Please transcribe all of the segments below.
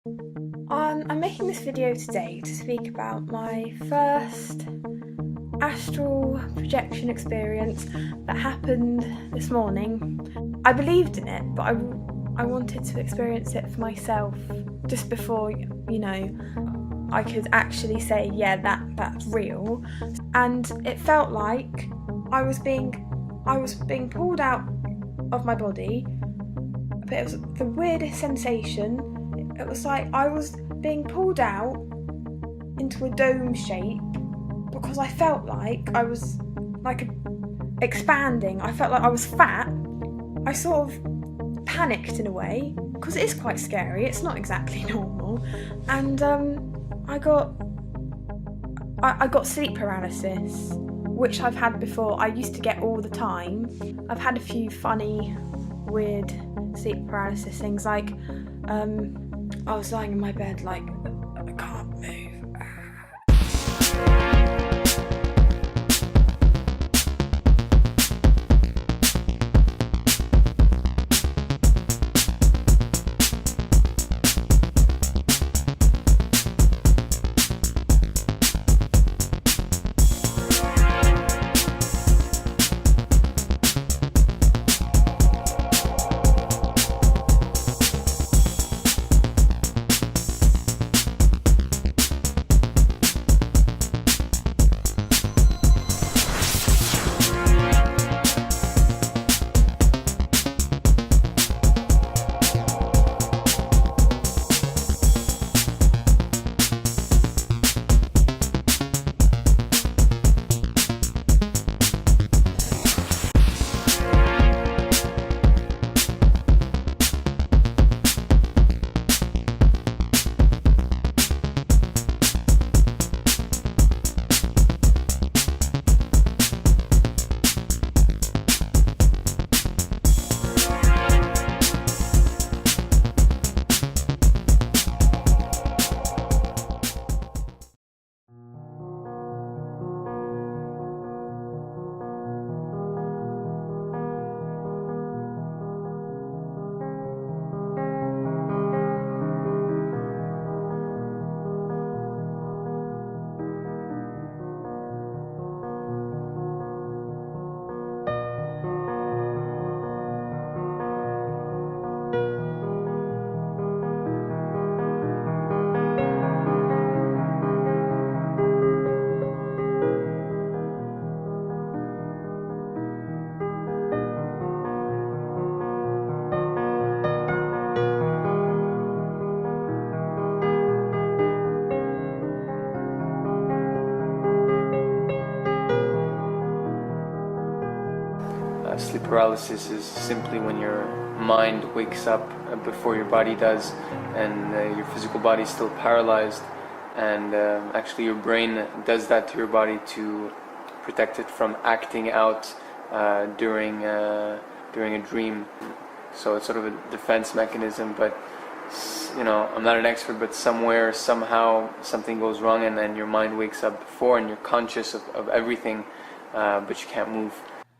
I'm making this video today to speak about my first astral projection experience that happened this morning. I believed in it, but I wanted to experience it for myself just before, I could actually say, yeah, that's real. And it felt like I was being pulled out of my body, but it was the weirdest sensation. It was like I was being pulled out into a dome shape because I felt like I was expanding. I felt like I was fat. I sort of panicked in a way because it is quite scary. It's not exactly normal, and I got sleep paralysis, which I've had before. I used to get all the time. I've had a few funny, weird sleep paralysis things, like I was lying in my bed like I can't move. Sleep paralysis is simply when your mind wakes up before your body does, and your physical body is still paralyzed, and actually your brain does that to your body to protect it from acting out during a dream. So it's sort of a defense mechanism, but I'm not an expert, but somewhere, somehow, something goes wrong, and then your mind wakes up before, and you're conscious of everything, but you can't move.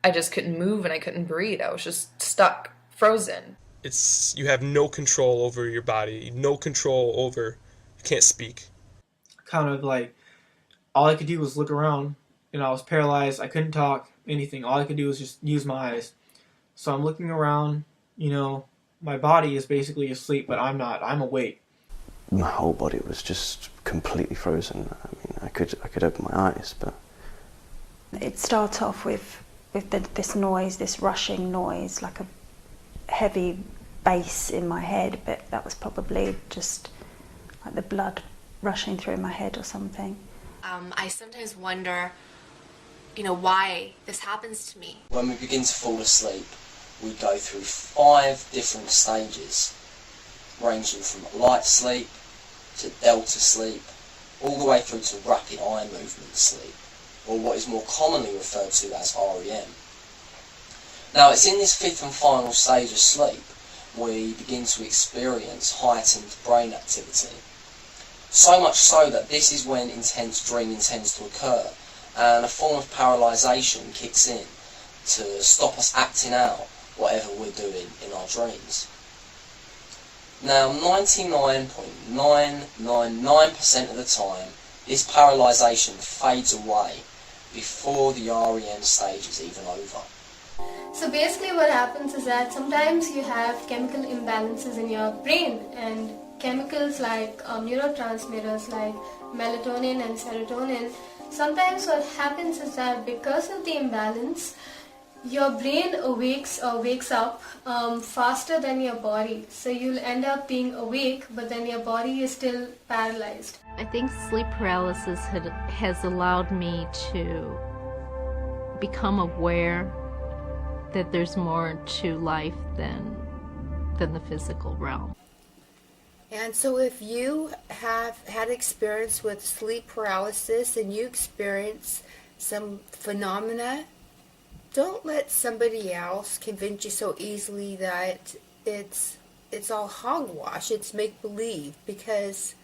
I just couldn't move and I couldn't breathe. I was just stuck, frozen. You have no control over your body, no control over, you can't speak. Kind of like, all I could do was look around, I was paralyzed, I couldn't talk, anything. All I could do was just use my eyes. So I'm looking around, my body is basically asleep, but I'm not, I'm awake. My whole body was just completely frozen. I mean, I could open my eyes, but... It starts off with this noise, this rushing noise, like a heavy bass in my head, but that was probably just like the blood rushing through my head or something. I sometimes wonder, why this happens to me. When we begin to fall asleep, we go through 5 different stages, ranging from light sleep to delta sleep, all the way through to rapid eye movement sleep, or what is more commonly referred to as REM. Now, it's in this 5th and final stage of sleep we begin to experience heightened brain activity. So much so that this is when intense dreaming tends to occur, and a form of paralysation kicks in to stop us acting out whatever we're doing in our dreams. Now 99.999% of the time this paralysation fades away before the REM stage is even over. So basically what happens is that sometimes you have chemical imbalances in your brain, and chemicals like neurotransmitters like melatonin and serotonin, sometimes what happens is that because of the imbalance, your brain wakes up faster than your body. So you'll end up being awake, but then your body is still paralyzed. I think sleep paralysis has allowed me to become aware that there's more to life than the physical realm. And so if you have had experience with sleep paralysis and you experience some phenomena, don't let somebody else convince you so easily that it's all hogwash, it's make-believe, because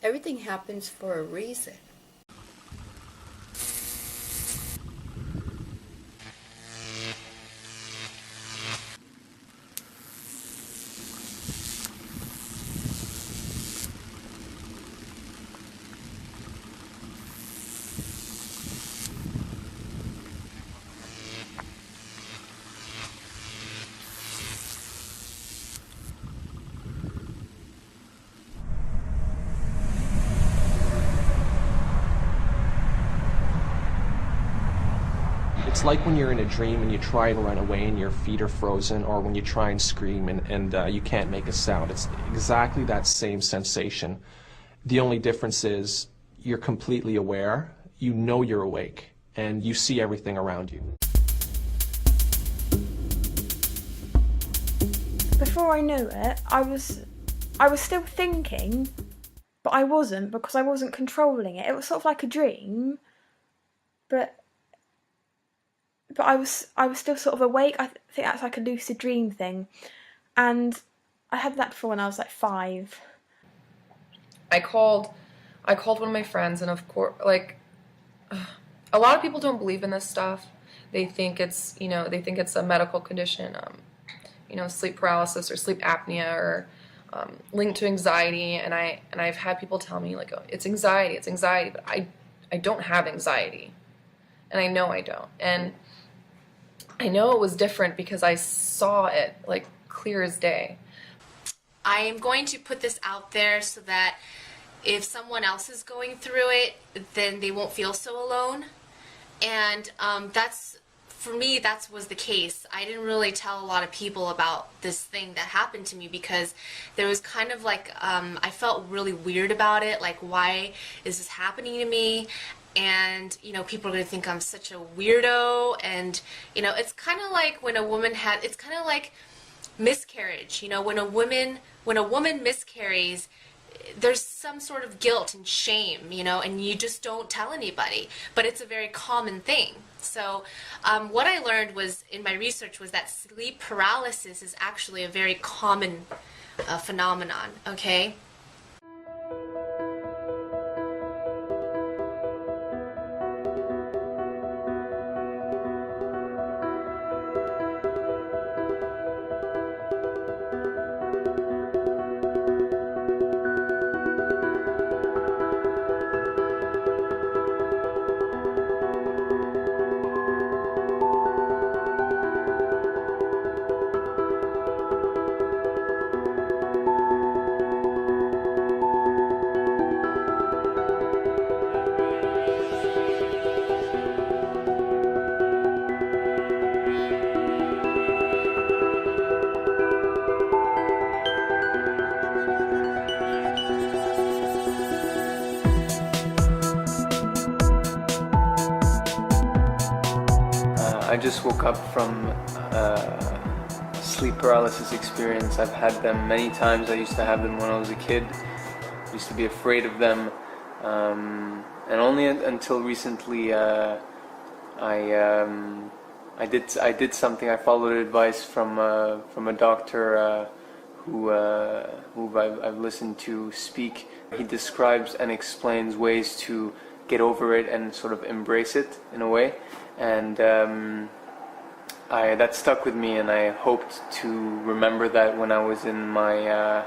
everything happens for a reason. It's like when you're in a dream and you try and run away and your feet are frozen, or when you try and scream and you can't make a sound. It's exactly that same sensation. The only difference is you're completely aware, you know you're awake, and you see everything around you. Before I knew it, I was still thinking, but I wasn't, because I wasn't controlling it. It was sort of like a dream, but I was still sort of awake. I think that's like a lucid dream thing, and I had that before when I was like 5. I called one of my friends, and of course, like, a lot of people don't believe in this stuff. They think it's a medical condition, sleep paralysis or sleep apnea, or linked to anxiety. And I've had people tell me, like, oh, it's anxiety, but I don't have anxiety, and I know I don't. And I know it was different because I saw it like clear as day. I am going to put this out there so that if someone else is going through it, then they won't feel so alone. And for me, that was the case. I didn't really tell a lot of people about this thing that happened to me because there was kind of like, I felt really weird about it. Like, why is this happening to me? And, people are going to think I'm such a weirdo. And, it's kind of like when a woman it's kind of like miscarriage. When a woman miscarries, there's some sort of guilt and shame, and you just don't tell anybody. But it's a very common thing. So what I learned in my research was that sleep paralysis is actually a very common phenomenon, okay? I just woke up from sleep paralysis experience. I've had them many times. I used to have them when I was a kid. I used to be afraid of them, and only until recently I did something. I followed advice from a doctor who I've listened to speak. He describes and explains ways to get over it and sort of embrace it in a way. And that stuck with me, and I hoped to remember that when I was in my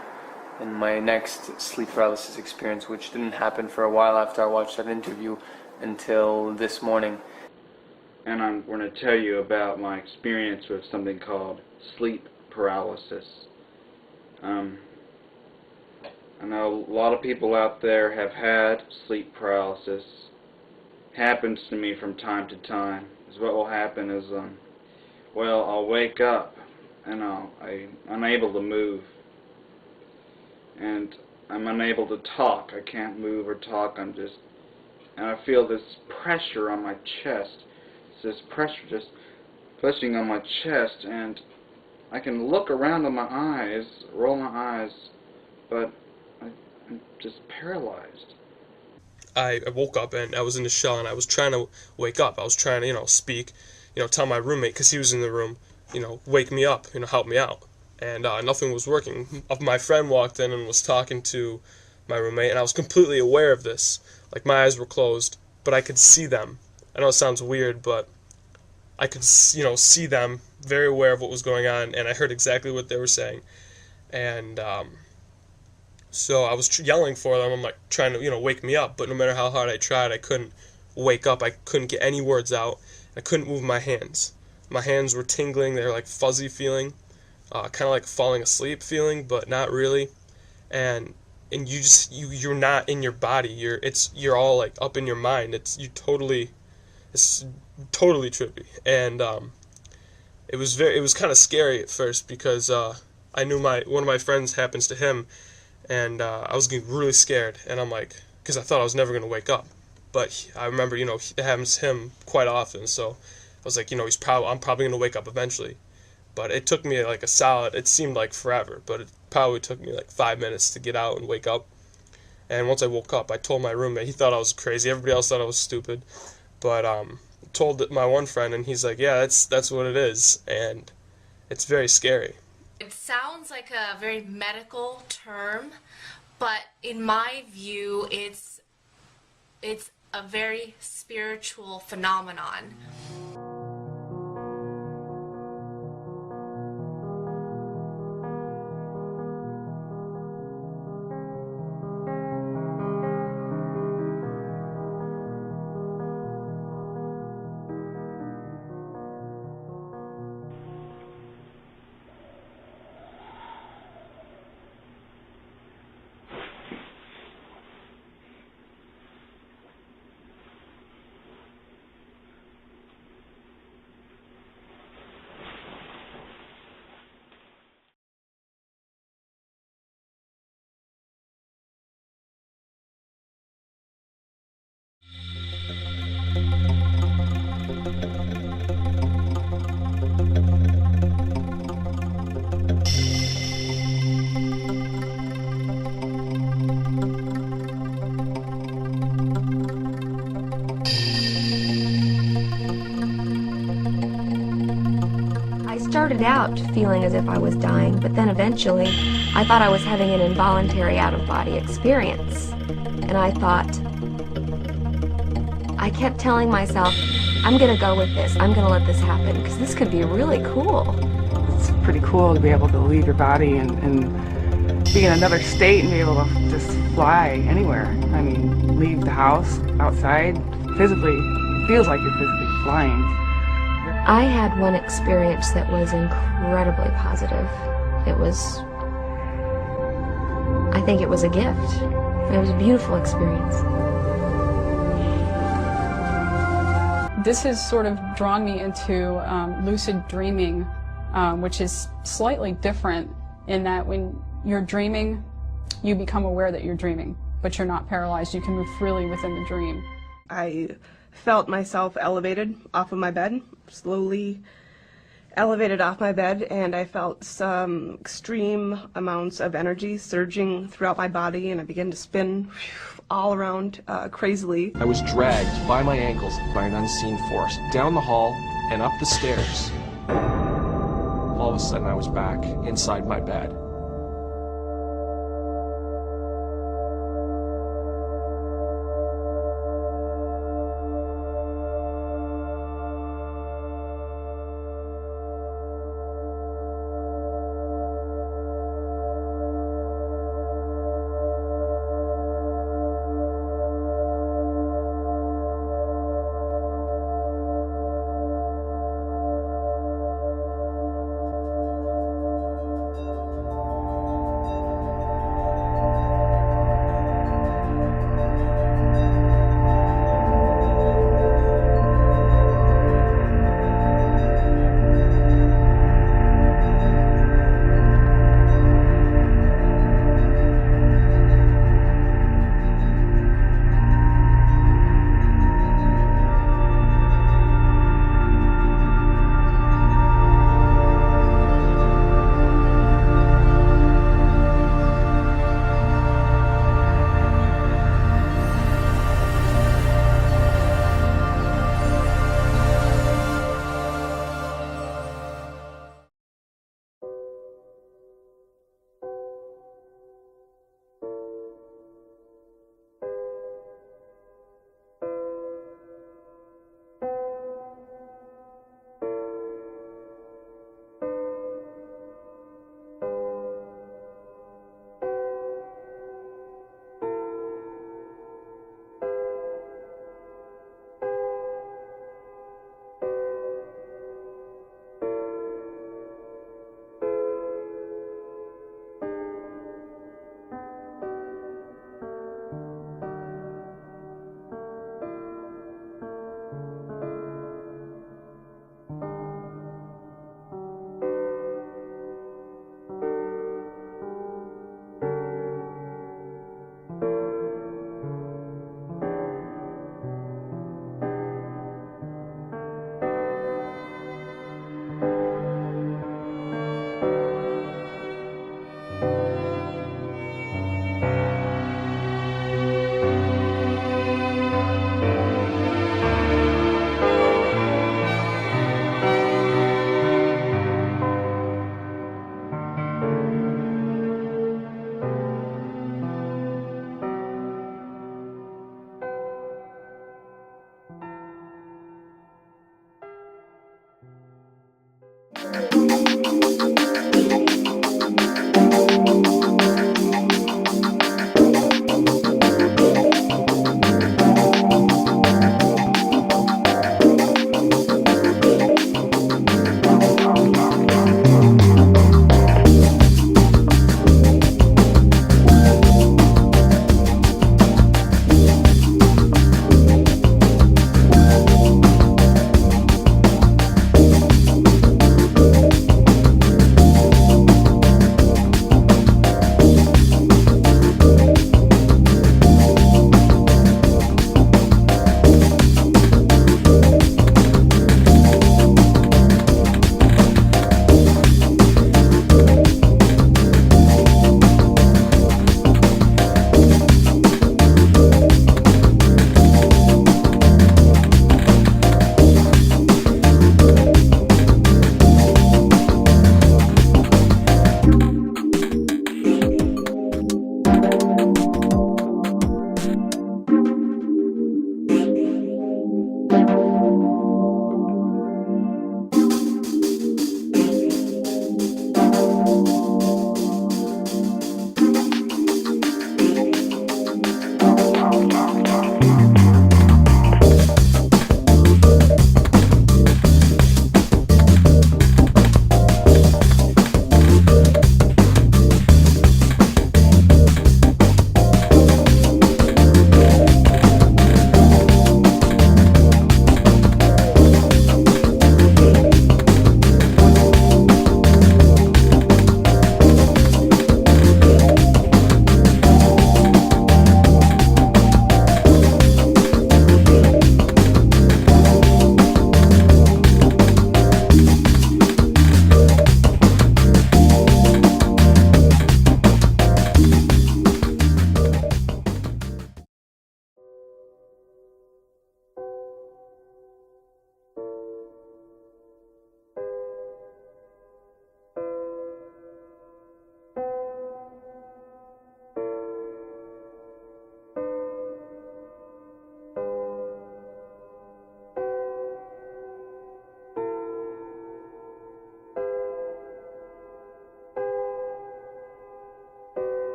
next sleep paralysis experience, which didn't happen for a while after I watched that interview until this morning. And I'm going to tell you about my experience with something called sleep paralysis. I know a lot of people out there have had sleep paralysis. Happens to me from time to time. Is what will happen is, well, I'll wake up and I'm unable to move, and I'm unable to talk. I can't move or talk. And I feel this pressure on my chest. It's this pressure just pushing on my chest, and I can look around with my eyes, roll my eyes, but I'm just paralyzed. I woke up and I was in the shell, and I was trying to wake up. I was trying to, speak, tell my roommate, because he was in the room, wake me up, help me out. And nothing was working. My friend walked in and was talking to my roommate, and I was completely aware of this. Like, my eyes were closed, but I could see them. I know it sounds weird, but I could, see them, very aware of what was going on, and I heard exactly what they were saying. And so I was yelling for them. I'm like trying to, wake me up, but no matter how hard I tried, I couldn't wake up. I couldn't get any words out. I couldn't move my hands. My hands were tingling. They were like fuzzy feeling, kind of like falling asleep feeling, but not really. And you're not in your body. You're all like up in your mind. It's totally trippy. And it was kind of scary at first, because I knew one of my friends happens to him. And I was getting really scared, and I'm like, because I thought I was never going to wake up. But I remember, it happens to him quite often, so I was like, I'm probably going to wake up eventually. But it took me it seemed like forever, but it probably took me like 5 minutes to get out and wake up. And once I woke up, I told my roommate. He thought I was crazy. Everybody else thought I was stupid. But told my one friend, and he's like, yeah, that's what it is, and it's very scary. It sounds like a very medical term, but in my view, it's a very spiritual phenomenon. Started out feeling as if I was dying, but then eventually I thought I was having an involuntary out-of-body experience. And I kept telling myself, I'm gonna go with this, I'm gonna let this happen, because this could be really cool. It's pretty cool to be able to leave your body and be in another state and be able to just fly anywhere. I mean, leave the house, outside, physically, it feels like you're physically flying. I had one experience that was incredibly positive. I think it was a gift. It was a beautiful experience. This has sort of drawn me into lucid dreaming, which is slightly different in that when you're dreaming, you become aware that you're dreaming, but you're not paralyzed. You can move freely within the dream. I felt myself elevated off of my bed, slowly elevated off my bed, and I felt some extreme amounts of energy surging throughout my body, and I began to spin all around crazily. I was dragged by my ankles by an unseen force down the hall and up the stairs. All of a sudden I was back inside my bed.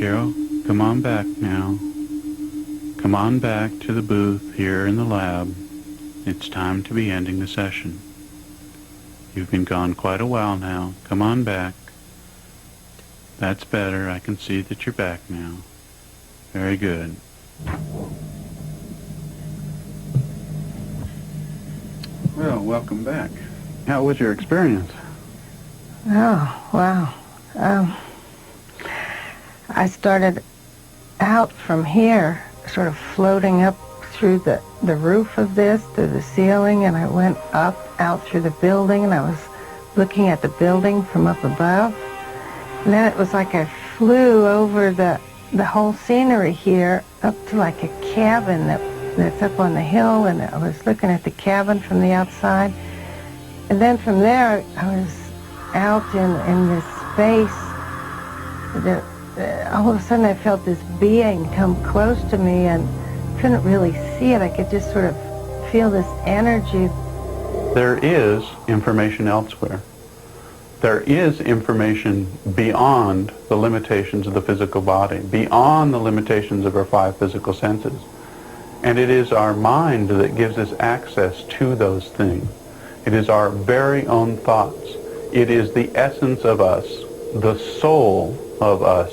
Carol, come on back now. Come on back to the booth here in the lab. It's time to be ending the session. You've been gone quite a while now. Come on back. That's better. I can see that you're back now. Very good. Well, welcome back. How was your experience? Oh, wow. I started out from here, sort of floating up through the roof of this, through the ceiling, and I went up, out through the building, and I was looking at the building from up above. And then it was like I flew over the whole scenery here up to like a cabin that's up on the hill, and I was looking at the cabin from the outside. And then from there, I was out in this space. All of a sudden, I felt this being come close to me, and couldn't really see it. I could just sort of feel this energy. There is information elsewhere. There is information beyond the limitations of the physical body, beyond the limitations of our 5 physical senses. And it is our mind that gives us access to those things. It is our very own thoughts. It is the essence of us, the soul of us,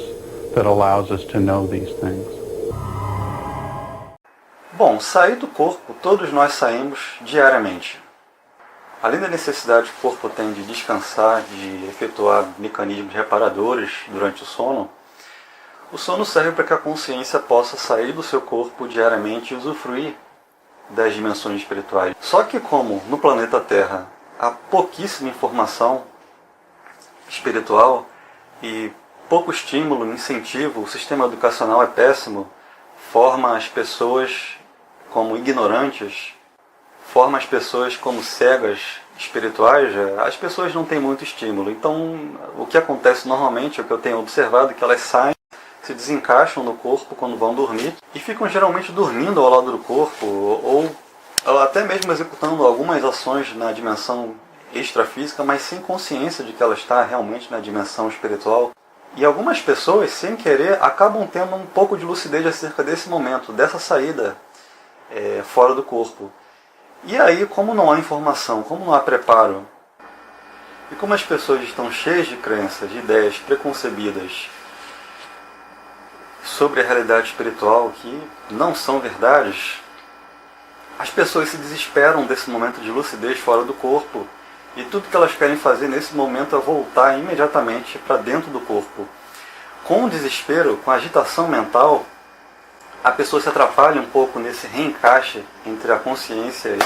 that allows us to know these things. Bom, sair do corpo, todos nós saímos diariamente. Além da necessidade que o corpo tem de descansar, de efetuar mecanismos reparadores durante o sono serve para que a consciência possa sair do seu corpo diariamente e usufruir das dimensões espirituais. Só que como no planeta Terra há pouquíssima informação espiritual e pouco estímulo, incentivo, o sistema educacional é péssimo, forma as pessoas como ignorantes, forma as pessoas como cegas espirituais, as pessoas não têm muito estímulo. Então, o que acontece normalmente, o que eu tenho observado, é que elas saem, se desencaixam no corpo quando vão dormir e ficam geralmente dormindo ao lado do corpo ou até mesmo executando algumas ações na dimensão extrafísica, mas sem consciência de que ela está realmente na dimensão espiritual. E algumas pessoas, sem querer, acabam tendo um pouco de lucidez acerca desse momento, dessa saída fora do corpo. E aí, como não há informação, como não há preparo, e como as pessoas estão cheias de crenças, de ideias preconcebidas sobre a realidade espiritual que não são verdades, as pessoas se desesperam desse momento de lucidez fora do corpo e tudo que elas querem fazer nesse momento é voltar imediatamente para dentro do corpo. Com o desespero, com a agitação mental, a pessoa se atrapalha um pouco nesse reencaixe entre a consciência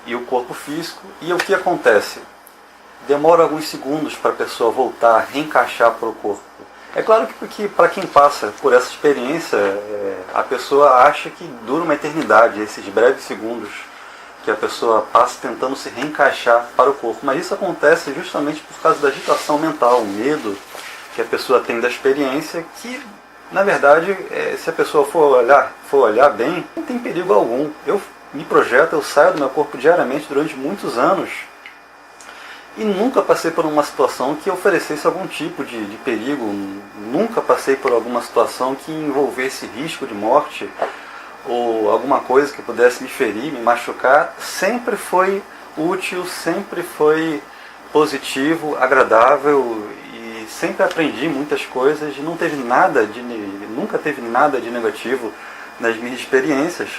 e o corpo físico. E o que acontece? Demora alguns segundos para a pessoa voltar, reencaixar para o corpo. É claro que para quem passa por essa experiência, a pessoa acha que dura uma eternidade, esses breves segundos que a pessoa passa tentando se reencaixar para o corpo. Mas isso acontece justamente por causa da agitação mental, o medo que a pessoa tem da experiência, que, na verdade, se a pessoa for olhar bem, não tem perigo algum. Eu me projeto, eu saio do meu corpo diariamente durante muitos anos e nunca passei por uma situação que oferecesse algum tipo de perigo, nunca passei por alguma situação que envolvesse risco de morte ou alguma coisa que pudesse me ferir, me machucar. Sempre foi útil, sempre foi positivo, agradável e sempre aprendi muitas coisas e nunca teve nada de negativo nas minhas experiências.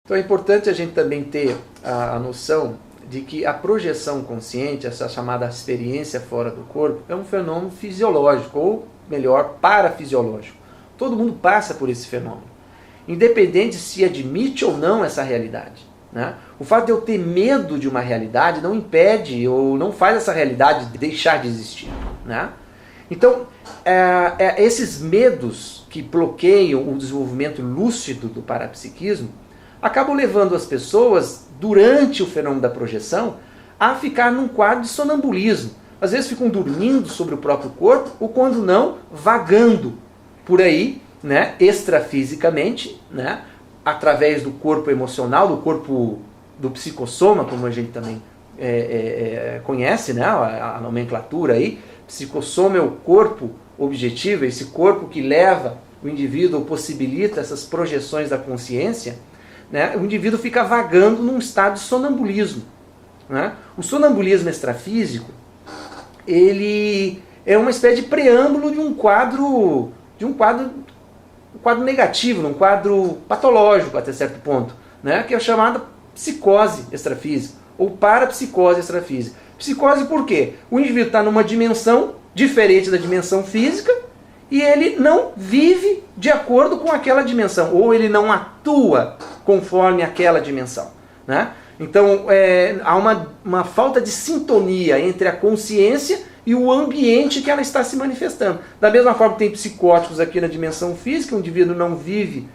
Então é importante a gente também ter a noção de que a projeção consciente, essa chamada experiência fora do corpo, é um fenômeno fisiológico, ou melhor, parafisiológico. Todo mundo passa por esse fenômeno, independente se admite ou não essa realidade, né? O fato de eu ter medo de uma realidade não impede ou não faz essa realidade deixar de existir, né? Então, esses medos que bloqueiam o desenvolvimento lúcido do parapsiquismo acabam levando as pessoas, durante o fenômeno da projeção, a ficar num quadro de sonambulismo. Às vezes ficam dormindo sobre o próprio corpo, ou quando não, vagando por aí, né, extrafisicamente, né, através do corpo emocional, do corpo do psicossoma, como a gente também conhece, né, a nomenclatura aí. Psicossoma é o corpo objetivo, esse corpo que leva o indivíduo, possibilita essas projeções da consciência, né? O indivíduo fica vagando num estado de sonambulismo, né? O sonambulismo extrafísico, ele é uma espécie de preâmbulo de um quadro negativo, um quadro patológico até certo ponto, né? Que é chamada psicose extrafísica ou parapsicose extrafísica. Psicose por quê? O indivíduo está numa dimensão diferente da dimensão física e ele não vive de acordo com aquela dimensão, ou ele não atua conforme aquela dimensão, né? Então há uma falta de sintonia entre a consciência e o ambiente que ela está se manifestando. Da mesma forma que tem psicóticos aqui na dimensão física, o indivíduo não vive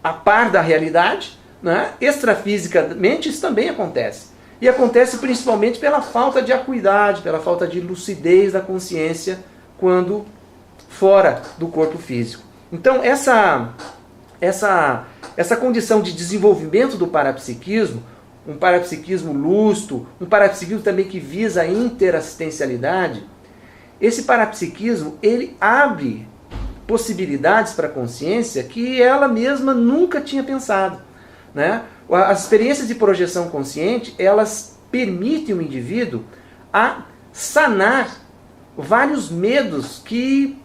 a par da realidade, né? Extrafisicamente isso também acontece. E acontece principalmente pela falta de acuidade, pela falta de lucidez da consciência quando fora do corpo físico. Então essa condição de desenvolvimento do parapsiquismo, um parapsiquismo lúcido, um parapsiquismo também que visa a interassistencialidade, esse parapsiquismo ele abre possibilidades para a consciência que ela mesma nunca tinha pensado, né? As experiências de projeção consciente, elas permitem o indivíduo a sanar vários medos que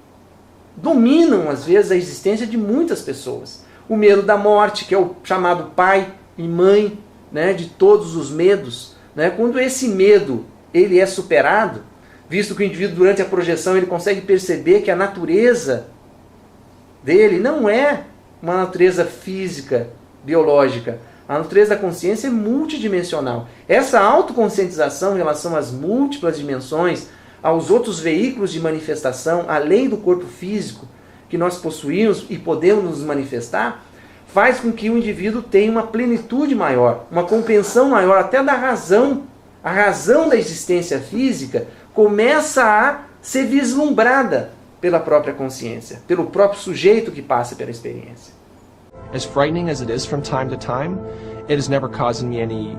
dominam, às vezes, a existência de muitas pessoas. O medo da morte, que é o chamado pai e mãe, né, de todos os medos, né? Quando esse medo ele é superado, visto que o indivíduo durante a projeção ele consegue perceber que a natureza dele não é uma natureza física, biológica. A natureza da consciência é multidimensional. Essa autoconscientização em relação às múltiplas dimensões, aos outros veículos de manifestação, além do corpo físico que nós possuímos e podemos nos manifestar, faz com que o indivíduo tenha uma plenitude maior, uma compreensão maior até da razão. A razão da existência física começa a ser vislumbrada pela própria consciência, pelo próprio sujeito que passa pela experiência. As frightening as it is from time to time, it has never caused me any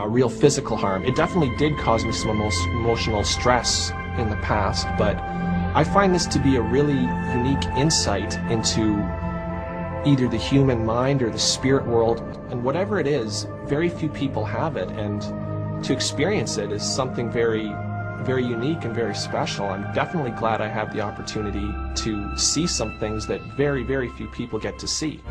real physical harm. It definitely did cause me some emotional stress in the past, but I find this to be a really unique insight into either the human mind or the spirit world, and whatever it is, very few people have it, and to experience it is something very, very unique and very special. I'm definitely glad I have the opportunity to see some things that very, very few people get to see.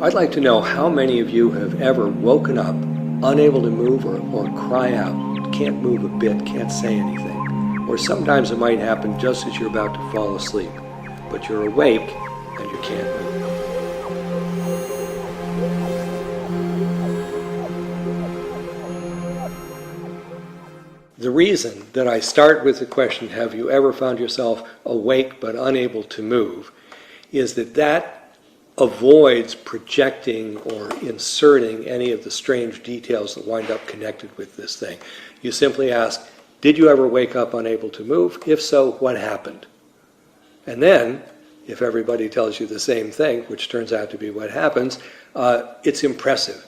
I'd like to know how many of you have ever woken up unable to move or cry out, can't move a bit, can't say anything. Or sometimes it might happen just as you're about to fall asleep, but you're awake and you can't move. The reason that I start with the question, have you ever found yourself awake but unable to move, is that avoids projecting or inserting any of the strange details that wind up connected with this thing. You simply ask, did you ever wake up unable to move? If so, what happened? And then, if everybody tells you the same thing, which turns out to be what happens, it's impressive.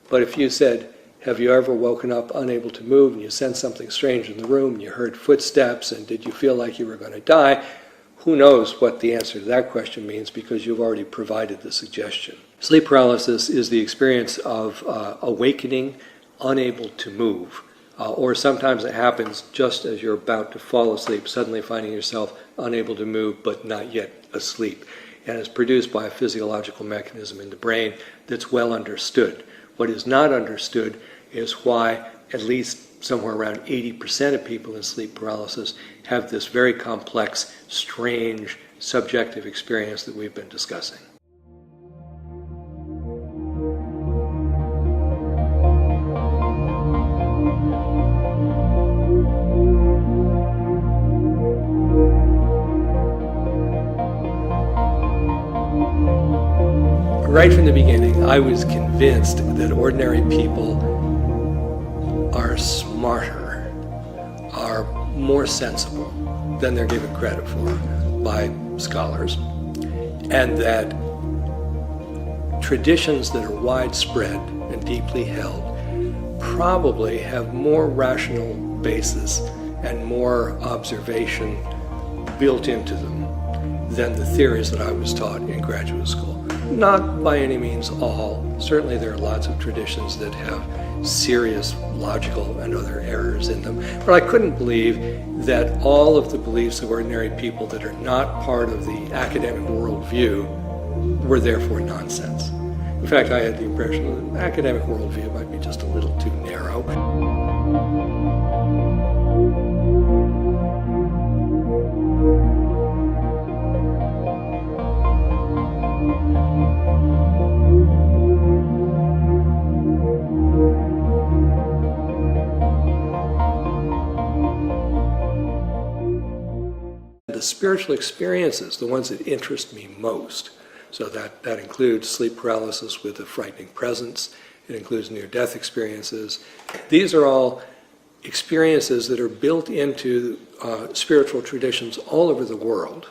But if you said, have you ever woken up unable to move and you sensed something strange in the room and you heard footsteps and did you feel like you were going to die? Who knows what the answer to that question means because you've already provided the suggestion. Sleep paralysis is the experience of awakening, unable to move. Or sometimes it happens just as you're about to fall asleep, suddenly finding yourself unable to move but not yet asleep. and is produced by a physiological mechanism in the brain that's well understood. What is not understood is why at least somewhere around 80% of people in sleep paralysis have this very complex, strange, subjective experience that we've been discussing. Right from the beginning, I was convinced that ordinary people are smarter, are more sensible than they're given credit for by scholars, and that traditions that are widespread and deeply held probably have more rational basis and more observation built into them than the theories that I was taught in graduate school. Not by any means all. Certainly there are lots of traditions that have serious logical and other errors in them. But I couldn't believe that all of the beliefs of ordinary people that are not part of the academic worldview were therefore nonsense. In fact, I had the impression that academic worldview might be just a little too narrow. The spiritual experiences, the ones that interest me most, so that includes sleep paralysis with a frightening presence, it includes near-death experiences. These are all experiences that are built into spiritual traditions all over the world,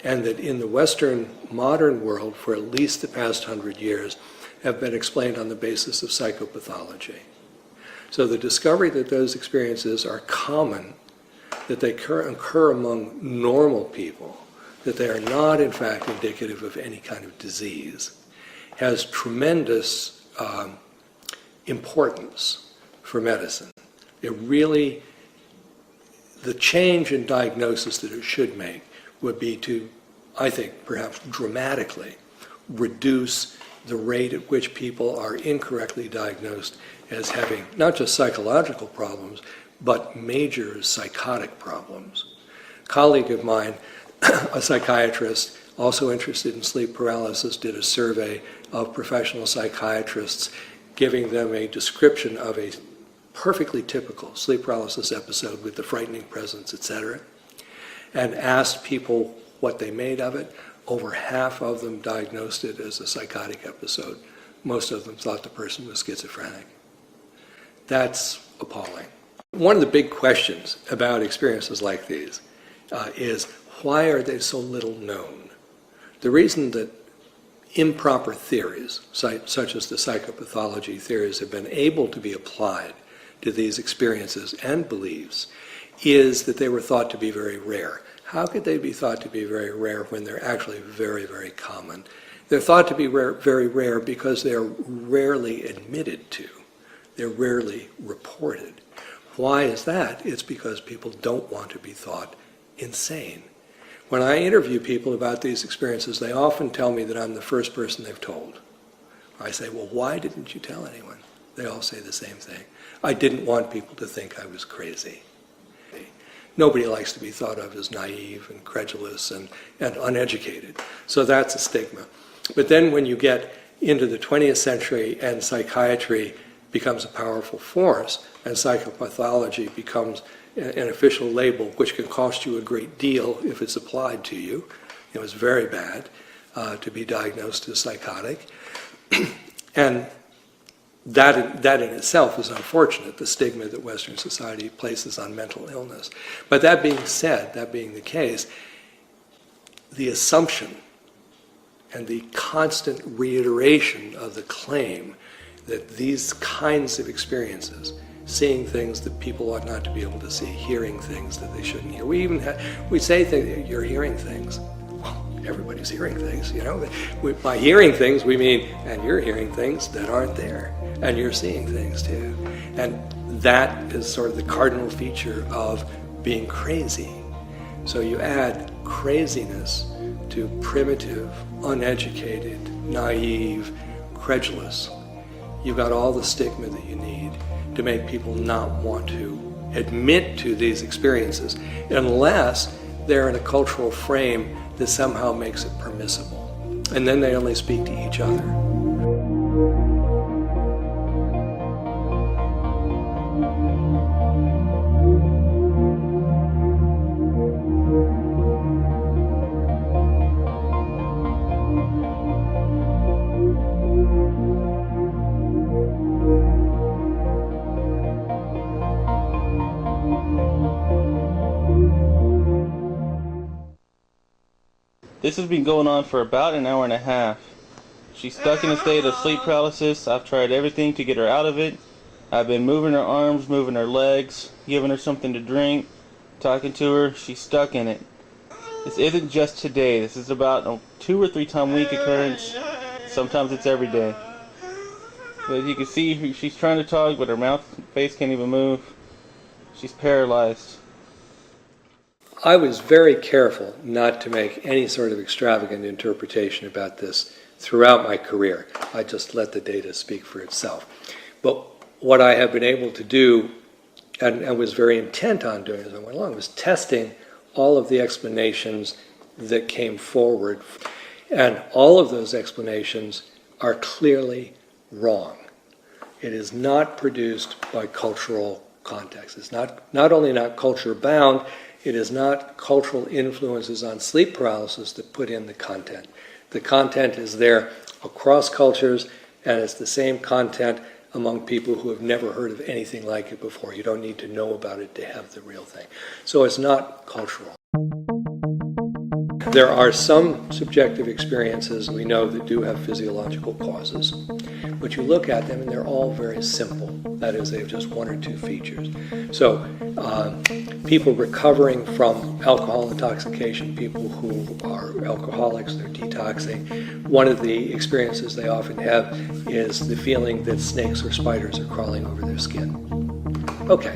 and that in the Western modern world for at least the past 100 years have been explained on the basis of psychopathology. So the discovery that those experiences are common, that they occur among normal people, that they are not in fact indicative of any kind of disease, has tremendous importance for medicine. It really, the change in diagnosis that it should make would be to, I think, perhaps dramatically reduce the rate at which people are incorrectly diagnosed as having not just psychological problems, but major psychotic problems. A colleague of mine, a psychiatrist, also interested in sleep paralysis, did a survey of professional psychiatrists, giving them a description of a perfectly typical sleep paralysis episode with the frightening presence, etc., and asked people what they made of it. Over half of them diagnosed it as a psychotic episode. Most of them thought the person was schizophrenic. That's appalling. One of the big questions about experiences like these is, why are they so little known? The reason that improper theories, such as the psychopathology theories, have been able to be applied to these experiences and beliefs is that they were thought to be very rare. How could they be thought to be very rare when they're actually very, very common? They're thought to be very rare because they're rarely admitted to. They're rarely reported. Why is that? It's because people don't want to be thought insane. When I interview people about these experiences, they often tell me that I'm the first person they've told. I say, well, why didn't you tell anyone? They all say the same thing. I didn't want people to think I was crazy. Nobody likes to be thought of as naive and credulous and uneducated. So that's a stigma. But then when you get into the 20th century and psychiatry becomes a powerful force and psychopathology becomes an official label which can cost you a great deal if it's applied to you. It was very bad to be diagnosed as psychotic. And that in itself is unfortunate, the stigma that Western society places on mental illness. But that being said, that being the case, the assumption and the constant reiteration of the claim that these kinds of experiences, seeing things that people ought not to be able to see, hearing things that they shouldn't hear. We say things, you're hearing things. Well, everybody's hearing things, you know. By hearing things, we mean, and you're hearing things that aren't there. And you're seeing things too. And that is sort of the cardinal feature of being crazy. So you add craziness to primitive, uneducated, naive, credulous, you've got all the stigma that you need to make people not want to admit to these experiences unless they're in a cultural frame that somehow makes it permissible. And then they only speak to each other. This has been going on for about an hour and a half. She's stuck in a state of sleep paralysis. I've tried everything to get her out of it. I've been moving her arms, moving her legs, giving her something to drink, talking to her. She's stuck in it. This isn't just today. This is about a 2 or 3 time week occurrence. Sometimes it's every day. But you can see she's trying to talk, but her mouth and face can't even move. She's paralyzed. I was very careful not to make any sort of extravagant interpretation about this throughout my career. I just let the data speak for itself. But what I have been able to do, and was very intent on doing as I went along, was testing all of the explanations that came forward. And all of those explanations are clearly wrong. It is not produced by cultural context. It's not only not culture bound, it is not cultural influences on sleep paralysis that put in the content. The content is there across cultures, and it's the same content among people who have never heard of anything like it before. You don't need to know about it to have the real thing. So it's not cultural. There are some subjective experiences we know that do have physiological causes, but you look at them and they're all very simple. That is, they have just 1 or 2 features. So people recovering from alcohol intoxication, people who are alcoholics, they're detoxing, one of the experiences they often have is the feeling that snakes or spiders are crawling over their skin. Okay,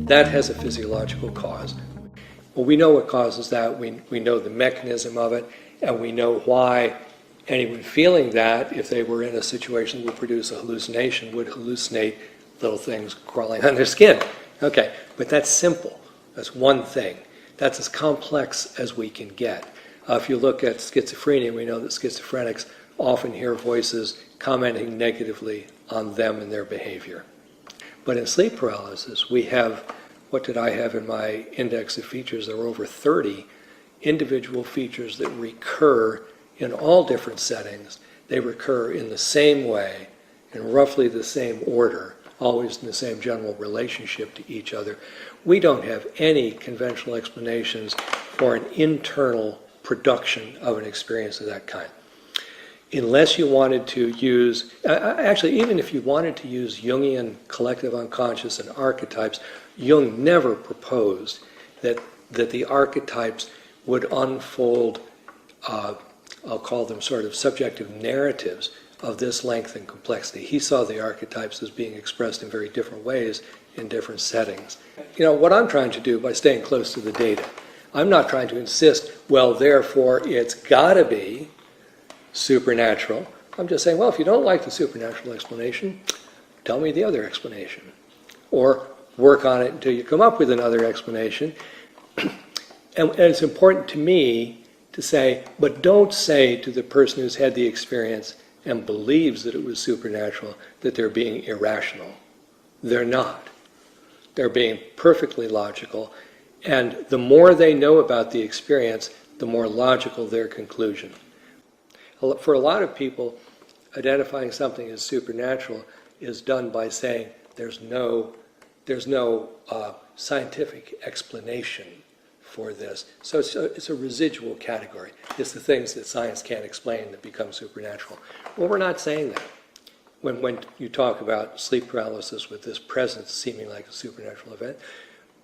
that has a physiological cause. Well, we know what causes that, we know the mechanism of it, and we know why anyone feeling that, if they were in a situation that would produce a hallucination, would hallucinate little things crawling on their skin. Okay, but that's simple. That's one thing. That's as complex as we can get. If you look at schizophrenia, we know that schizophrenics often hear voices commenting negatively on them and their behavior. But in sleep paralysis, we have, what did I have in my index of features? There were over 30 individual features that recur in all different settings. They recur in the same way, in roughly the same order, always in the same general relationship to each other. We don't have any conventional explanations for an internal production of an experience of that kind. Unless you wanted to use, actually even if you wanted to use Jungian collective unconscious and archetypes, Jung never proposed that the archetypes would unfold, I'll call them sort of subjective narratives of this length and complexity. He saw the archetypes as being expressed in very different ways in different settings. You know, what I'm trying to do by staying close to the data, I'm not trying to insist, well, therefore it's got to be supernatural. I'm just saying, well, if you don't like the supernatural explanation, tell me the other explanation. Or work on it until you come up with another explanation. And it's important to me to say, but don't say to the person who's had the experience and believes that it was supernatural that they're being irrational. They're not. They're being perfectly logical. And the more they know about the experience, the more logical their conclusion. For a lot of people, identifying something as supernatural is done by saying there's no scientific explanation for this. So it's a residual category. It's the things that science can't explain that become supernatural. Well, we're not saying that. When you talk about sleep paralysis with this presence seeming like a supernatural event,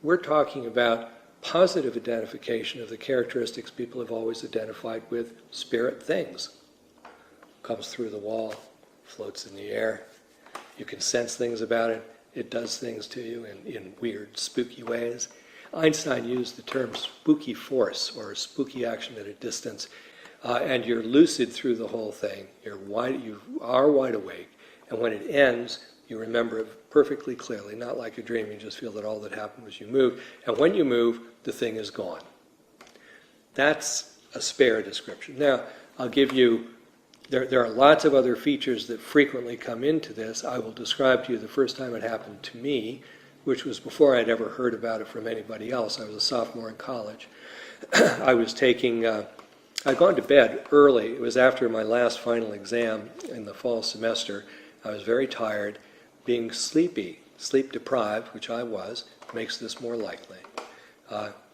we're talking about positive identification of the characteristics people have always identified with spirit things. Comes through the wall, floats in the air. You can sense things about it. It does things to you in weird, spooky ways. Einstein used the term spooky force or spooky action at a distance. and you're lucid through the whole thing. You are wide awake, and when it ends, you remember it perfectly clearly, not like a dream. You just feel that all that happened was you moved, and when you move, the thing is gone. That's a spare description. Now, I'll give you, there are lots of other features that frequently come into this. I will describe to you the first time it happened to me, which was before I'd ever heard about it from anybody else. I was a sophomore in college. I was taking, I'd gone to bed early. It was after my last final exam in the fall semester. I was very tired. Being sleepy, sleep deprived, which I was, makes this more likely.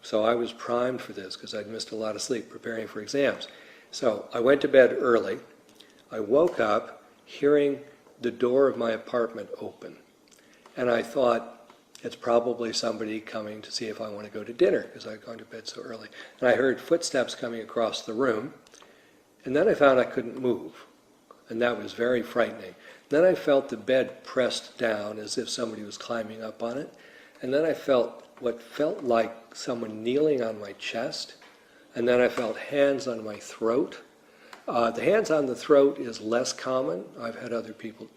So I was primed for this because I'd missed a lot of sleep preparing for exams. So I went to bed early. I woke up hearing the door of my apartment open. And I thought, it's probably somebody coming to see if I want to go to dinner because I'd gone to bed so early. And I heard footsteps coming across the room. And then I found I couldn't move. And that was very frightening. Then I felt the bed pressed down as if somebody was climbing up on it. And then I felt what felt like someone kneeling on my chest. And then I felt hands on my throat. The hands on the throat is less common. I've had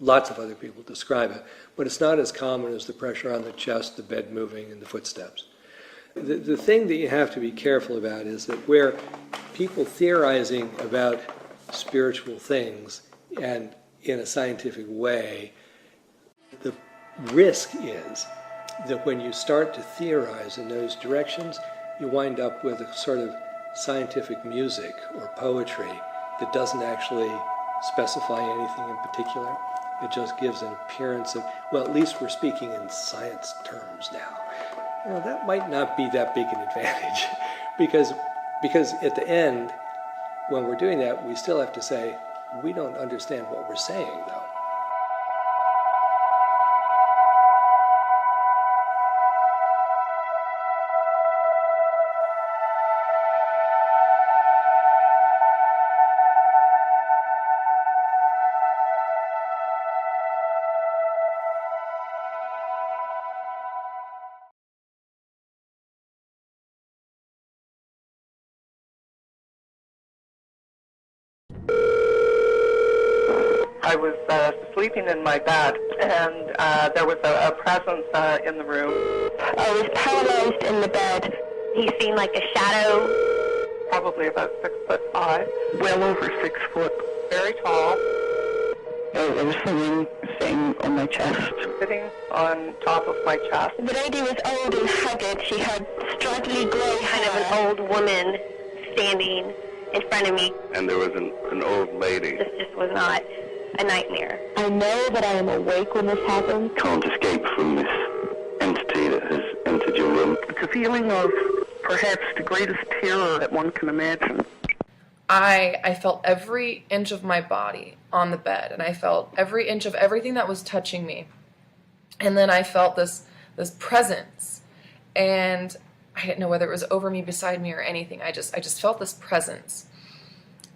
lots of other people describe it, but it's not as common as the pressure on the chest, the bed moving, and the footsteps. The thing that you have to be careful about is that where people theorizing about spiritual things and in a scientific way, the risk is that when you start to theorize in those directions, you wind up with a sort of scientific music or poetry that doesn't actually specify anything in particular. It just gives an appearance of, well, at least we're speaking in science terms now. Well, that might not be that big an advantage because at the end, when we're doing that, we still have to say, we don't understand what we're saying, though. I was sleeping in my bed, and there was a presence in the room. I was paralyzed in the bed. He seemed like a shadow. Probably about 6'5", well over 6 foot, very tall. There was someone sitting on my chest. Sitting on top of my chest. The lady was old and haggard. She had straggly grey hair. Kind of an old woman standing in front of me. And there was an old lady. This just was not a nightmare. I know that I am awake when this happens. Can't escape from this entity that has entered your room. It's a feeling of perhaps the greatest terror that one can imagine. I felt every inch of my body on the bed, and I felt every inch of everything that was touching me. And then I felt this presence, and I didn't know whether it was over me, beside me, or anything. I just felt this presence.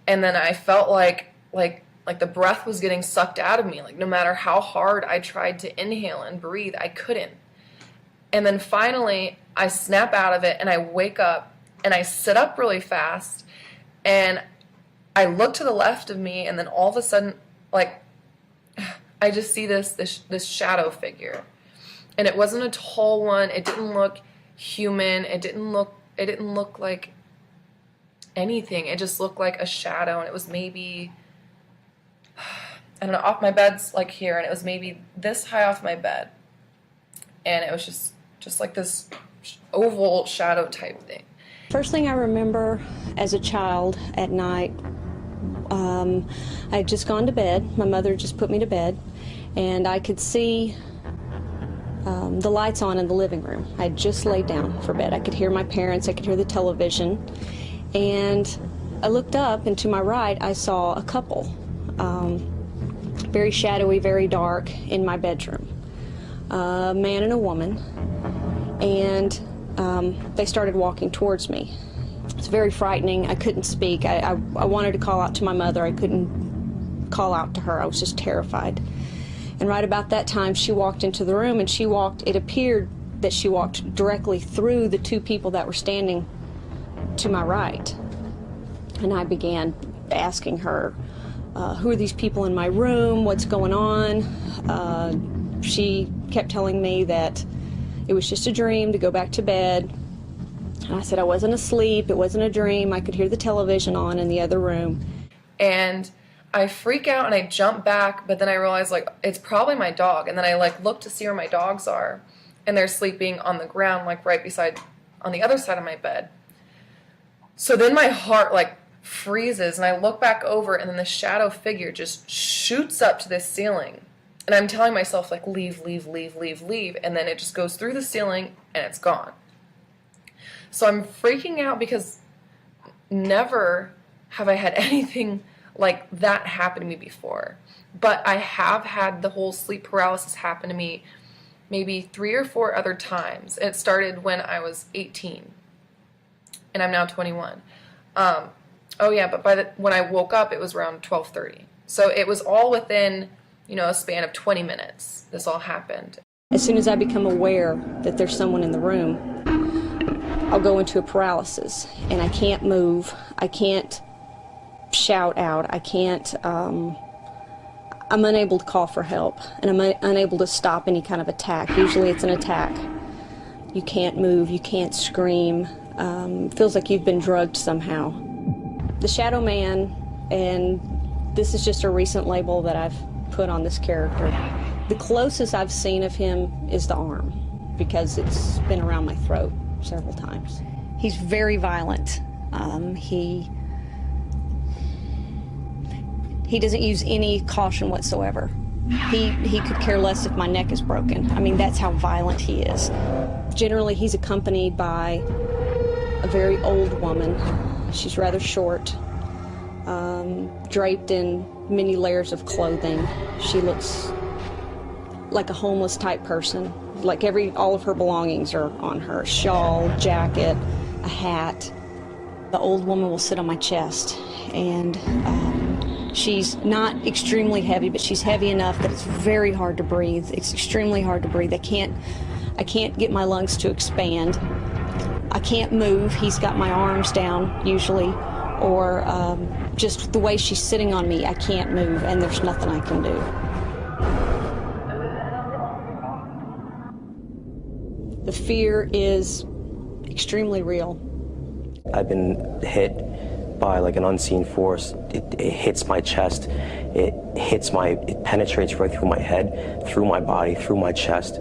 And then I felt like the breath was getting sucked out of me. Like no matter how hard I tried to inhale and breathe, I couldn't. And then finally, I snap out of it, and I wake up, and I sit up really fast, and I look to the left of me, and then all of a sudden, like, I just see this shadow figure. And it wasn't a tall one. It didn't look human. It didn't look like anything. It just looked like a shadow, and it was maybe, I don't know, off my bed's like here, and it was maybe this high off my bed. And it was just like this oval shadow type thing. First thing I remember as a child at night, I had just gone to bed. My mother just put me to bed, and I could see the lights on in the living room. I had just laid down for bed. I could hear my parents, I could hear the television, and I looked up, and to my right I saw a couple, very shadowy, very dark, in my bedroom. A man and a woman, and they started walking towards me. It's very frightening. I couldn't speak. I wanted to call out to my mother. I couldn't call out to her. I was just terrified. And right about that time, she walked into the room, and it appeared that she walked directly through the two people that were standing to my right. And I began asking her, who are these people in my room? What's going on? She kept telling me that it was just a dream to go back to bed. And I said I wasn't asleep, it wasn't a dream. I could hear the television on in the other room. And I freak out and I jump back, but then I realize, like, it's probably my dog. And then I, like, look to see where my dogs are, and they're sleeping on the ground, like, right beside, on the other side of my bed. So then my heart, like, freezes, and I look back over, and then the shadow figure just shoots up to the ceiling. And I'm telling myself, like, leave, leave, leave, leave, leave. And then it just goes through the ceiling, and it's gone. So I'm freaking out because never have I had anything like that happen to me before. But I have had the whole sleep paralysis happen to me maybe 3 or 4 other times. It started when I was 18, and I'm now 21. Oh yeah, but when I woke up, it was around 12:30. So it was all within, a span of 20 minutes. This all happened. As soon as I become aware that there's someone in the room, I'll go into a paralysis, and I can't move. I can't shout out. I can't, I'm unable to call for help, and I'm unable to stop any kind of attack. Usually it's an attack. You can't move, you can't scream. Feels like you've been drugged somehow. The Shadow Man, and this is just a recent label that I've put on this character. The closest I've seen of him is the arm, because it's been around my throat several times. He's very violent. He doesn't use any caution whatsoever. He could care less if my neck is broken. I mean, that's how violent he is. Generally, he's accompanied by a very old woman. She's rather short, draped in many layers of clothing. She looks like a homeless type person. Like all of her belongings are on her. Shawl, jacket, a hat. The old woman will sit on my chest, and she's not extremely heavy, but she's heavy enough that it's very hard to breathe. It's extremely hard to breathe. I can't get my lungs to expand. I can't move. He's got my arms down, usually, or just the way she's sitting on me, I can't move, and there's nothing I can do. The fear is extremely real. I've been hit by like an unseen force. It hits my chest. It penetrates right through my head, through my body, through my chest,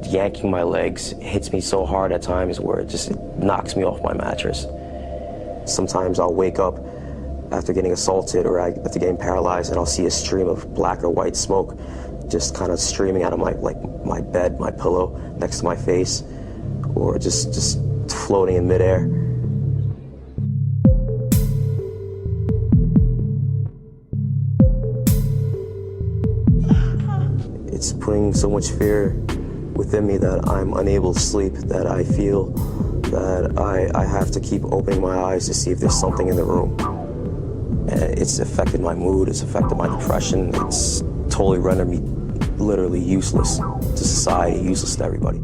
yanking my legs. It hits me so hard at times where it knocks me off my mattress. Sometimes I'll wake up after getting assaulted or after getting paralyzed, and I'll see a stream of black or white smoke just kind of streaming out of my bed, my pillow next to my face, or just floating in midair. It's putting so much fear within me that I'm unable to sleep, that I feel that I have to keep opening my eyes to see if there's something in the room. And it's affected my mood, it's affected my depression, it's totally rendered me literally useless to society, useless to everybody.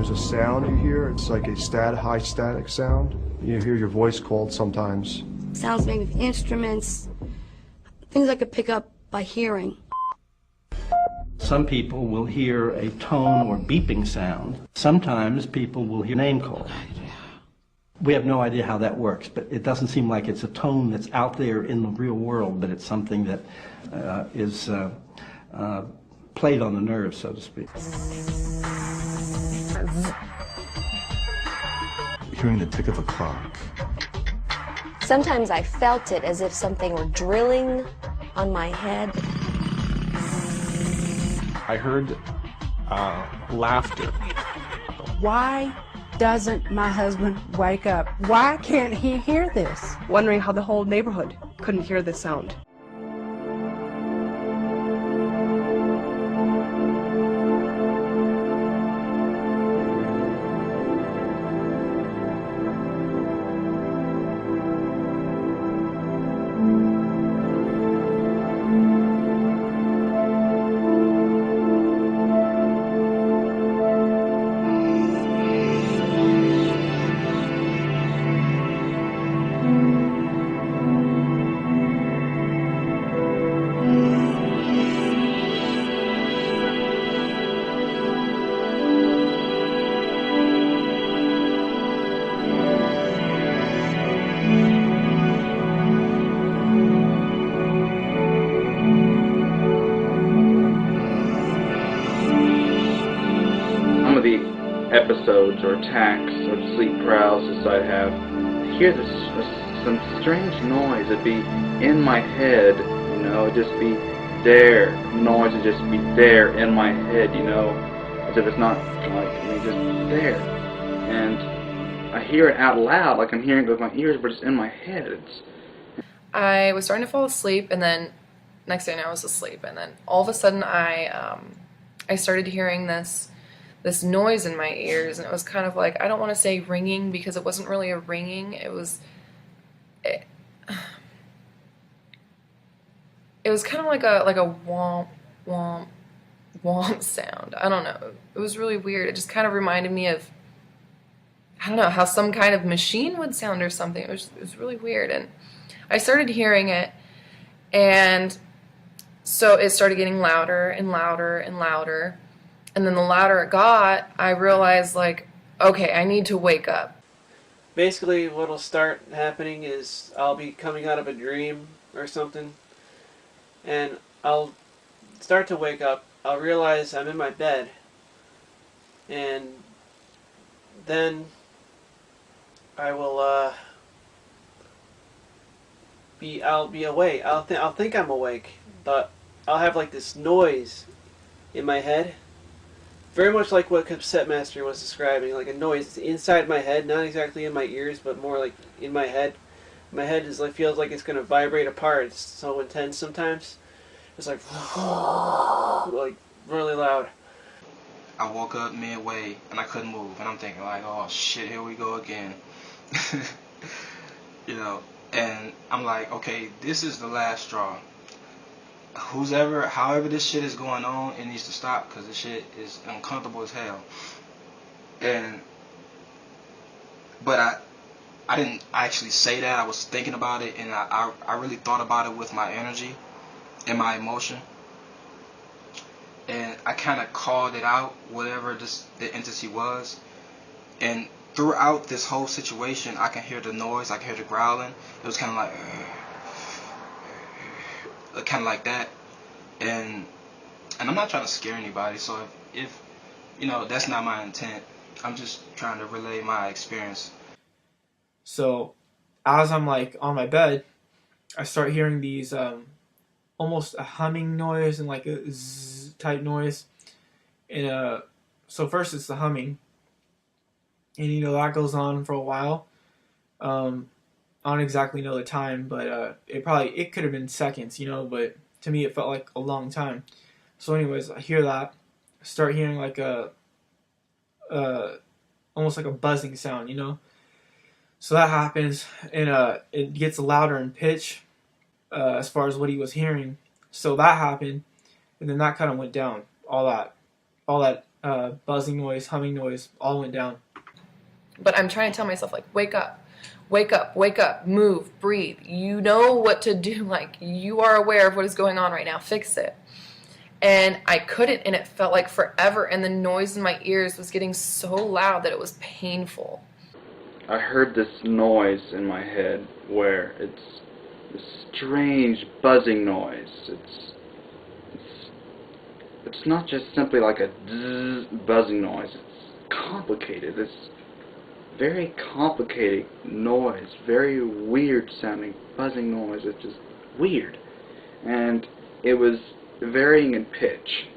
There's a sound you hear. It's like a high static sound. You hear your voice called sometimes. Sounds made of instruments, things I could pick up by hearing. Some people will hear a tone or beeping sound. Sometimes people will hear name calls. We have no idea how that works, but it doesn't seem like it's a tone that's out there in the real world, but it's something that is played on the nerves, so to speak. Hearing the tick of a clock. Sometimes I felt it as if something were drilling on my head. I heard laughter. Why doesn't my husband wake up? Why can't he hear this? Wondering how the whole neighborhood couldn't hear this sound. Episodes or attacks of sleep paralysis I have, I hear some strange noise. It'd be in my head, you know, it'd just be there. Noise would just be there in my head, you know, as if it's not like, I mean, just there. And I hear it out loud, like I'm hearing it with my ears, but it's in my head. I was starting to fall asleep, and then next thing I know I was asleep, and then all of a sudden I started hearing this noise in my ears, and it was kind of like, I don't want to say ringing because it wasn't really a ringing. It was kind of like a womp womp womp sound. I don't know. It was really weird. It just kind of reminded me of, I don't know, how some kind of machine would sound or something. It was really weird, and I started hearing it, and so it started getting louder and louder and louder. And then the louder it got, I realized, like, okay, I need to wake up. Basically, what'll start happening is I'll be coming out of a dream or something, and I'll start to wake up. I'll realize I'm in my bed, and then I will I'll be awake. I'll think I'm awake, but I'll have like this noise in my head. Very much like what Cassette Master was describing, like a noise inside my head, not exactly in my ears, but more like in my head. My head is like, feels like it's going to vibrate apart. It's so intense sometimes. It's like really loud. I woke up midway and I couldn't move, and I'm thinking like, oh shit, here we go again. You know, and I'm like, okay, this is the last straw. However this shit is going on, it needs to stop, because this shit is uncomfortable as hell. But I didn't actually say that. I was thinking about it, and I really thought about it with my energy and my emotion, and I kind of called it out, whatever the entity was. And throughout this whole situation, I can hear the noise, I can hear the growling. It was kind of like that, and I'm not trying to scare anybody, so if you know, that's not my intent. I'm just trying to relay my experience. So as I'm like on my bed, I start hearing these almost a humming noise and like a zzz type noise, and so first it's the humming, and you know that goes on for a while. I don't exactly know the time, but it could have been seconds, you know, but to me it felt like a long time. So anyways, I hear that. I start hearing like almost like a buzzing sound, you know. So that happens, and it gets louder in pitch as far as what he was hearing. So that happened, and then that kind of went down. All that buzzing noise, humming noise, all went down. But I'm trying to tell myself, like, wake up, wake up, wake up, move, breathe. You know what to do. Like, you are aware of what is going on right now. Fix it. And I couldn't, and it felt like forever, and the noise in my ears was getting so loud that it was painful. I heard this noise in my head where it's this strange buzzing noise. It's not just simply like a buzzing noise. It's complicated. It's very complicated noise, very weird sounding buzzing noise. It's just weird, and it was varying in pitch.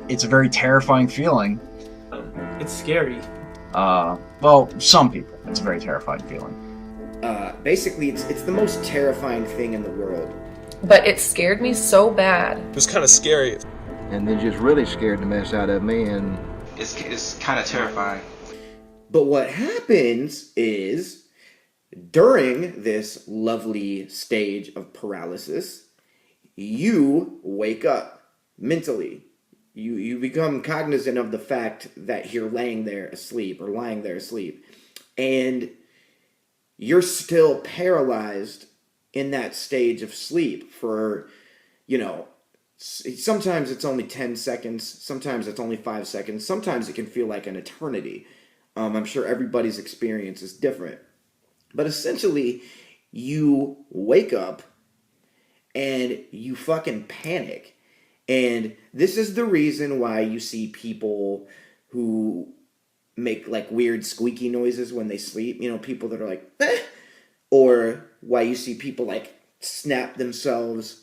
It's a very terrifying feeling. It's scary. Well, some people, it's a very terrifying feeling. Basically, it's the most terrifying thing in the world. But it scared me so bad. It was kind of scary. And then just really scared the mess out of me, and it's kind of terrifying. But what happens is, during this lovely stage of paralysis, you wake up mentally. You become cognizant of the fact that you're laying there asleep, and you're still paralyzed in that stage of sleep for, sometimes it's only 10 seconds, sometimes it's only 5 seconds, sometimes it can feel like an eternity. I'm sure everybody's experience is different. But essentially, you wake up and you fucking panic. And this is the reason why you see people who make like weird squeaky noises when they sleep. People that are like, eh! Or why you see people like snap themselves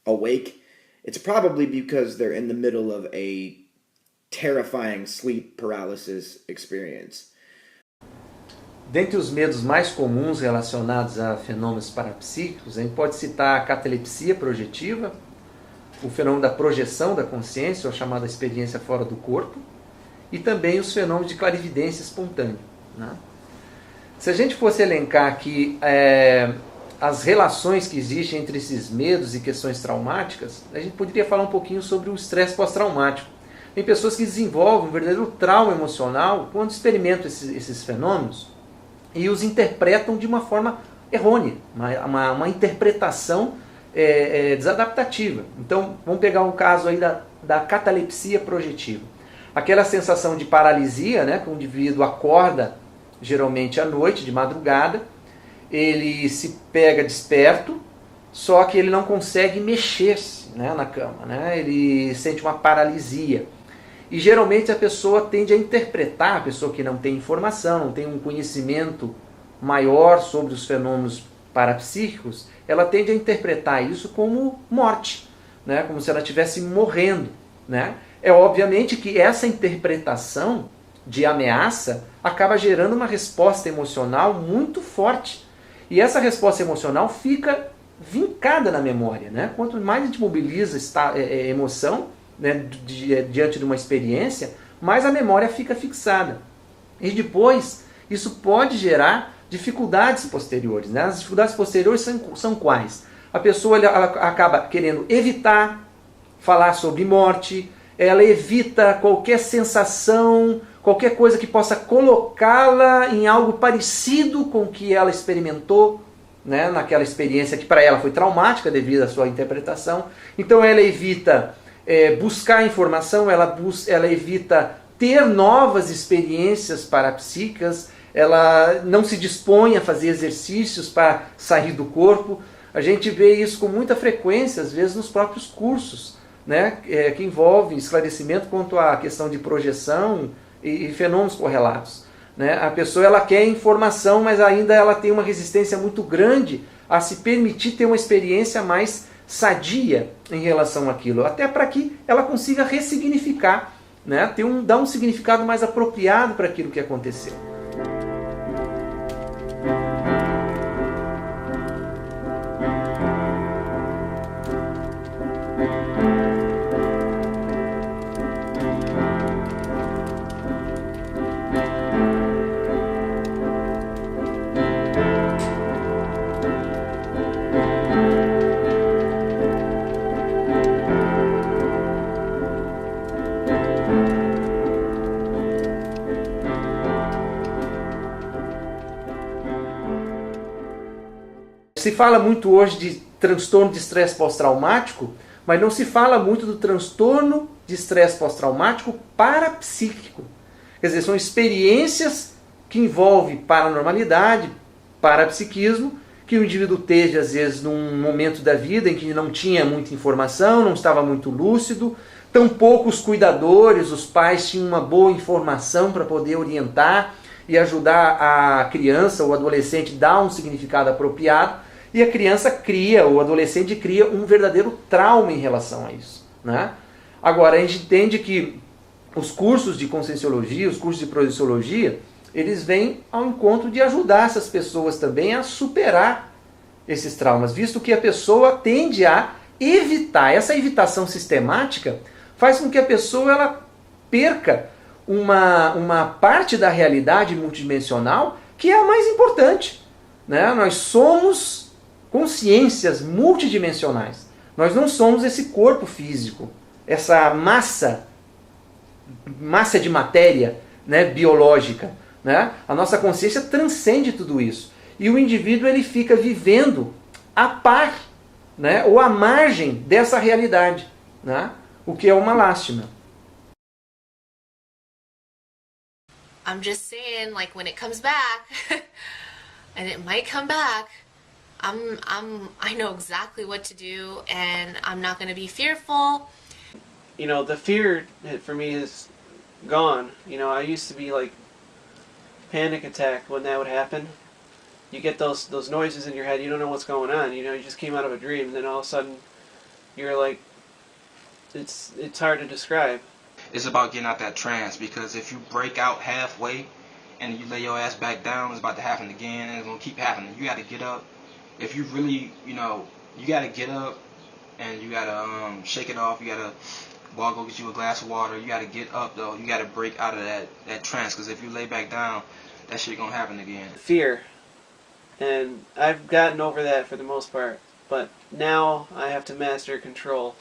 awake. It's probably because they're in the middle of a terrifying sleep paralysis experience. Dentre os medos mais comuns relacionados a fenômenos parapsíquicos, a gente pode citar a catalepsia projetiva, o fenômeno da projeção da consciência, ou a chamada experiência fora do corpo, e também os fenômenos de clarividência espontânea. Né? Se a gente fosse elencar aqui as relações que existem entre esses medos e questões traumáticas, a gente poderia falar um pouquinho sobre o estresse pós-traumático. Tem pessoas que desenvolvem um verdadeiro trauma emocional quando experimentam esses fenômenos e os interpretam de uma forma errônea, uma interpretação desadaptativa. Então, vamos pegar um caso aí da catalepsia projetiva. Aquela sensação de paralisia, né, que o indivíduo acorda geralmente à noite, de madrugada, ele se pega desperto, só que ele não consegue mexer-se, né, na cama, né? Ele sente uma paralisia. E geralmente a pessoa tende a interpretar, a pessoa que não tem informação, não tem um conhecimento maior sobre os fenômenos parapsíquicos, ela tende a interpretar isso como morte, né? Como se ela estivesse morrendo. Né? É obviamente que essa interpretação de ameaça acaba gerando uma resposta emocional muito forte. E essa resposta emocional fica vincada na memória, né? Quanto mais a gente mobiliza emoção, né, diante de uma experiência, mais a memória fica fixada. E depois, isso pode gerar dificuldades posteriores, né? As dificuldades posteriores são quais? A pessoa ela acaba querendo evitar falar sobre morte, ela evita qualquer sensação, qualquer coisa que possa colocá-la em algo parecido com o que ela experimentou, né, naquela experiência que para ela foi traumática devido à sua interpretação. Então ela evita buscar informação, ela evita ter novas experiências parapsíquicas, ela não se dispõe a fazer exercícios para sair do corpo. A gente vê isso com muita frequência, às vezes nos próprios cursos, né, que envolvem esclarecimento quanto à questão de projeção e fenômenos correlatos. Né? A pessoa ela quer informação, mas ainda ela tem uma resistência muito grande a se permitir ter uma experiência mais sadia em relação àquilo, até para que ela consiga ressignificar, né? Dar um significado mais apropriado para aquilo que aconteceu. Se fala muito hoje de transtorno de estresse pós-traumático, mas não se fala muito do transtorno de estresse pós-traumático parapsíquico. Quer dizer, são experiências que envolvem paranormalidade, parapsiquismo, que o indivíduo teve, às vezes, num momento da vida em que não tinha muita informação, não estava muito lúcido, tampouco os cuidadores, os pais tinham uma boa informação para poder orientar e ajudar a criança ou adolescente a dar um significado apropriado. E a criança cria, ou o adolescente cria um verdadeiro trauma em relação a isso. Né? Agora, a gente entende que os cursos de conscienciologia, os cursos de projeciologia, eles vêm ao encontro de ajudar essas pessoas também a superar esses traumas, visto que a pessoa tende a evitar. Essa evitação sistemática faz com que a pessoa ela perca uma parte da realidade multidimensional que é a mais importante. Né? Nós somos consciências multidimensionais. Nós não somos esse corpo físico, essa massa de matéria, né, biológica. Né? A nossa consciência transcende tudo isso. E o indivíduo ele fica vivendo a par, né, ou à margem dessa realidade, né? O que é uma lástima. I'm just saying, like, when it comes back, and it might come back, I know exactly what to do, and I'm not going to be fearful. You know, the fear for me is gone. You know, I used to be like panic attack when that would happen. You get those noises in your head, you don't know what's going on. You know, you just came out of a dream, and then all of a sudden, you're like, it's hard to describe. It's about getting out that trance, because if you break out halfway and you lay your ass back down, it's about to happen again, and it's going to keep happening. You got to get up. If you really, you know, you got to get up and you got to shake it off. You got to go get you a glass of water. You got to get up, though. You got to break out of that trance, because if you lay back down, that shit going to happen again. Fear. And I've gotten over that for the most part. But now I have to master control.